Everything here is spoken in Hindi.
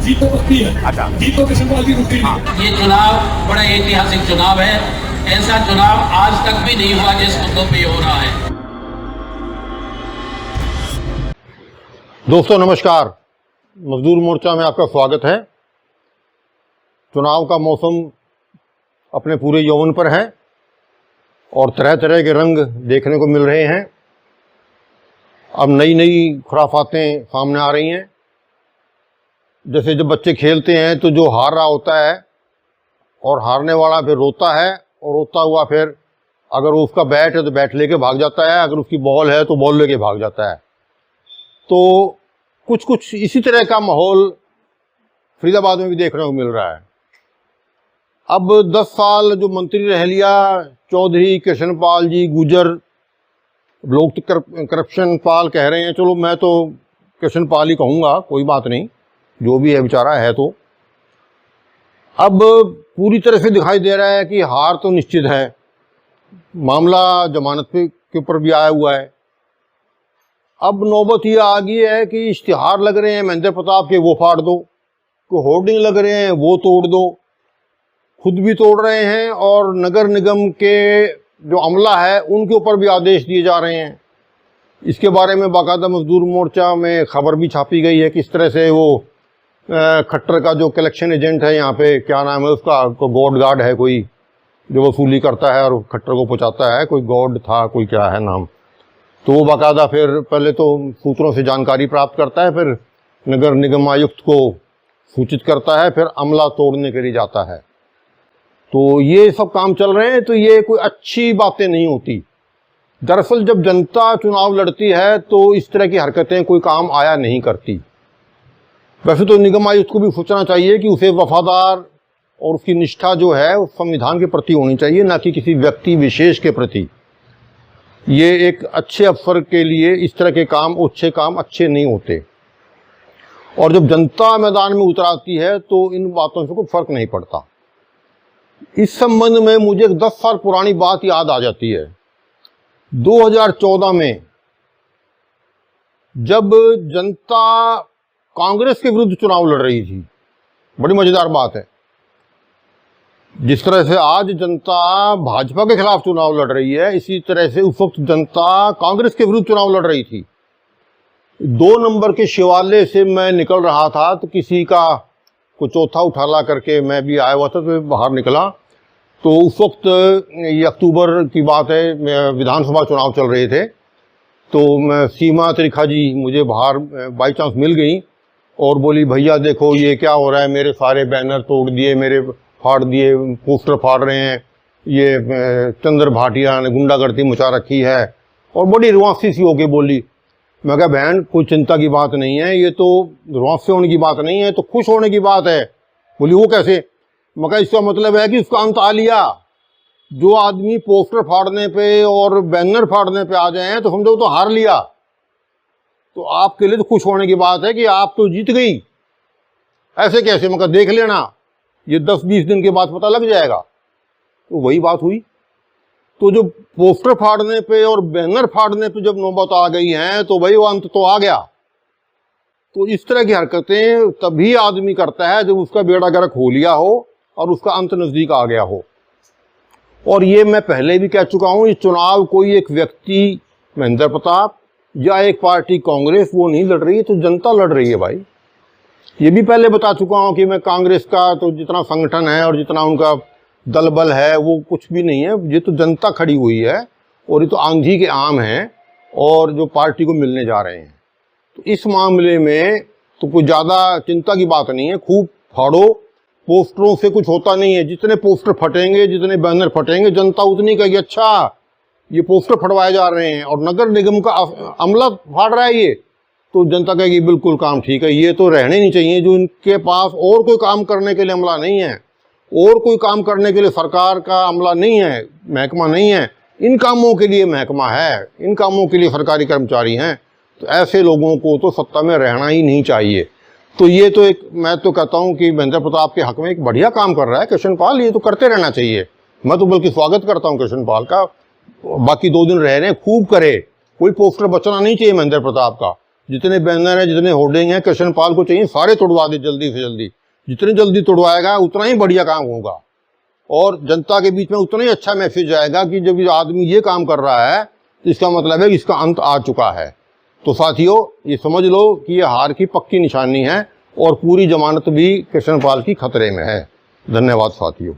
जीत तो पक्की है। अच्छा, जीत तो कृष्ण पाल की रुकती नहीं। ये चुनाव बड़ा ऐतिहासिक चुनाव है। ऐसा चुनाव आज तक भी नहीं हुआ जिस मुद्दों पे हो रहा है। दोस्तों नमस्कार, मजदूर मोर्चा में आपका स्वागत है। चुनाव का मौसम अपने पूरे यौवन पर है और तरह तरह के रंग देखने को मिल रहे हैं। अब नई नई खुराफातें सामने आ रही हैं। जैसे जब बच्चे खेलते हैं तो जो हार रहा होता है और हारने वाला फिर रोता है और रोता हुआ फिर अगर उसका बैट है तो बैट लेके भाग जाता है, अगर उसकी बॉल है तो बॉल लेके भाग जाता है। तो कुछ इसी तरह का माहौल फरीदाबाद में भी देखने को मिल रहा है। अब 10 साल जो मंत्री रह लिया चौधरी कृष्णपाल जी गुजर, लोग तो करप्शन पाल कह रहे हैं, चलो मैं तो कृष्णपाल ही कहूँगा, कोई बात नहीं, जो भी है बेचारा है। तो अब पूरी तरह से दिखाई दे रहा है कि हार तो निश्चित है। मामला जमानत के ऊपर भी आया हुआ है। अब नौबत ये आ गई है कि इश्तिहार लग रहे हैं महेंद्र प्रताप के, वो फाड़ दो, कोई होर्डिंग लग रहे हैं वो तोड़ दो, खुद भी तोड़ रहे हैं और नगर निगम के जो अमला है उनके ऊपर भी आदेश दिए जा रहे हैं। इसके बारे में बाकायदा मजदूर मोर्चा में खबर भी छापी गई है, किस तरह से वो खट्टर का जो कलेक्शन एजेंट है यहाँ पे, क्या नाम है उसका, गॉड गार्ड है कोई, जो वसूली करता है और खट्टर को पहुँचाता है, कोई गॉड था, कोई क्या है नाम। तो वो बाकायदा फिर पहले तो सूत्रों से जानकारी प्राप्त करता है, फिर नगर निगम आयुक्त को सूचित करता है, फिर अमला तोड़ने के लिए जाता है। तो ये सब काम चल रहे हैं। तो ये कोई अच्छी बातें नहीं होती। दरअसल जब जनता चुनाव लड़ती है तो इस तरह की हरकतें कोई काम आया नहीं करती। वैसे तो निगम आयुक्त को भी सोचना चाहिए कि उसे वफादार और उसकी निष्ठा जो है उस संविधान के प्रति होनी चाहिए, ना कि किसी व्यक्ति विशेष के प्रति। ये एक अच्छे अफसर के लिए इस तरह के काम, अच्छे काम अच्छे नहीं होते। और जब जनता मैदान में उतर आती है तो इन बातों से कोई फर्क नहीं पड़ता। इस संबंध में मुझे एक 10 साल पुरानी बात याद आ जाती है। 2014 में जब जनता कांग्रेस के विरुद्ध चुनाव लड़ रही थी, बड़ी मजेदार बात है, जिस तरह से आज जनता भाजपा के खिलाफ चुनाव लड़ रही है, इसी तरह से उस वक्त जनता कांग्रेस के विरुद्ध चुनाव लड़ रही थी। 2 नंबर के शिवालय से मैं निकल रहा था तो किसी का को चौथा उठाला करके मैं भी आया हुआ था, तो बाहर निकला। तो उस वक्त ये अक्टूबर की बात है, विधानसभा चुनाव चल रहे थे। तो सीमा त्रिखा जी मुझे बाहर बाई चांस मिल गई और बोली, भैया देखो ये क्या हो रहा है, मेरे सारे बैनर तोड़ दिए, मेरे फाड़ दिए, पोस्टर फाड़ रहे हैं, ये चंद्र भाटिया ने गुंडागर्दी मचा रखी है। और बड़ी रुआसी सी होके बोली। मैं कहा बहन कोई चिंता की बात नहीं है, ये तो रुआसे होने की बात नहीं है, तो खुश होने की बात है। बोली वो कैसे? मैं कहा इसका मतलब है कि उसका अंत आ लिया। जो आदमी पोस्टर फाड़ने पे और बैनर फाड़ने पे आ जाए तो समझो तो हार लिया। तो आपके लिए तो खुश होने की बात है कि आप तो जीत गई। ऐसे कैसे? मैं कहा देख लेना, ये 10-20 दिन के बाद पता लग जाएगा। तो वही बात हुई। तो जो पोस्टर फाड़ने पे और बैनर फाड़ने पे जब नौबत आ गई है तो भाई वो अंत तो आ गया। तो इस तरह की हरकतें तभी आदमी करता है जब उसका बेड़ा गर्क हो लिया हो और उसका अंत नजदीक आ गया हो। और ये मैं पहले भी कह चुका हूं, ये चुनाव कोई एक व्यक्ति महेंद्र प्रताप या एक पार्टी कांग्रेस वो नहीं लड़ रही है, तो जनता लड़ रही है भाई। ये भी पहले बता चुका हूं कि मैं कांग्रेस का तो जितना संगठन है और जितना उनका दल बल है वो कुछ भी नहीं है। ये तो जनता खड़ी हुई है और ये तो आंधी के आम हैं और जो पार्टी को मिलने जा रहे हैं। तो इस मामले में तो कोई ज़्यादा चिंता की बात नहीं है। खूब फाड़ो, पोस्टरों से कुछ होता नहीं है। जितने पोस्टर फटेंगे, जितने बैनर फटेंगे, जनता उतनी कहेगी अच्छा ये पोस्टर फटवाए जा रहे हैं और नगर निगम का अमला फाड़ रहा है ये, तो जनता कहेगी बिल्कुल काम ठीक है, ये तो रहने नहीं चाहिए। जो इनके पास और कोई काम करने के लिए अमला नहीं है और कोई काम करने के लिए सरकार का अमला नहीं है, महकमा नहीं है, इन कामों के लिए महकमा है, इन कामों के लिए सरकारी कर्मचारी हैं, तो ऐसे लोगों को तो सत्ता में रहना ही नहीं चाहिए। तो ये तो एक, मैं तो कहता हूं कि महेंद्र प्रताप के हक में एक बढ़िया काम कर रहा है कृष्णपाल, ये तो करते रहना चाहिए। मैं तो बल्कि स्वागत करता हूं कृष्णपाल का। बाकी 2 दिन रह रहे हैं, खूब करे, कोई पोस्टर बचना नहीं चाहिए महेंद्र प्रताप का। जितने बैनर हैं, जितने होर्डिंग हैं, कृष्णपाल को चाहिए सारे तोड़वा दे जल्दी से जल्दी। जितनी जल्दी तोड़वाएगा उतना ही बढ़िया काम होगा और जनता के बीच में उतना ही अच्छा मैसेज आएगा कि जब ये आदमी ये काम कर रहा है तो इसका मतलब है कि इसका अंत आ चुका है। तो साथियों, ये समझ लो कि ये हार की पक्की निशानी है और पूरी जमानत भी कृष्णपाल की खतरे में है। धन्यवाद साथियों।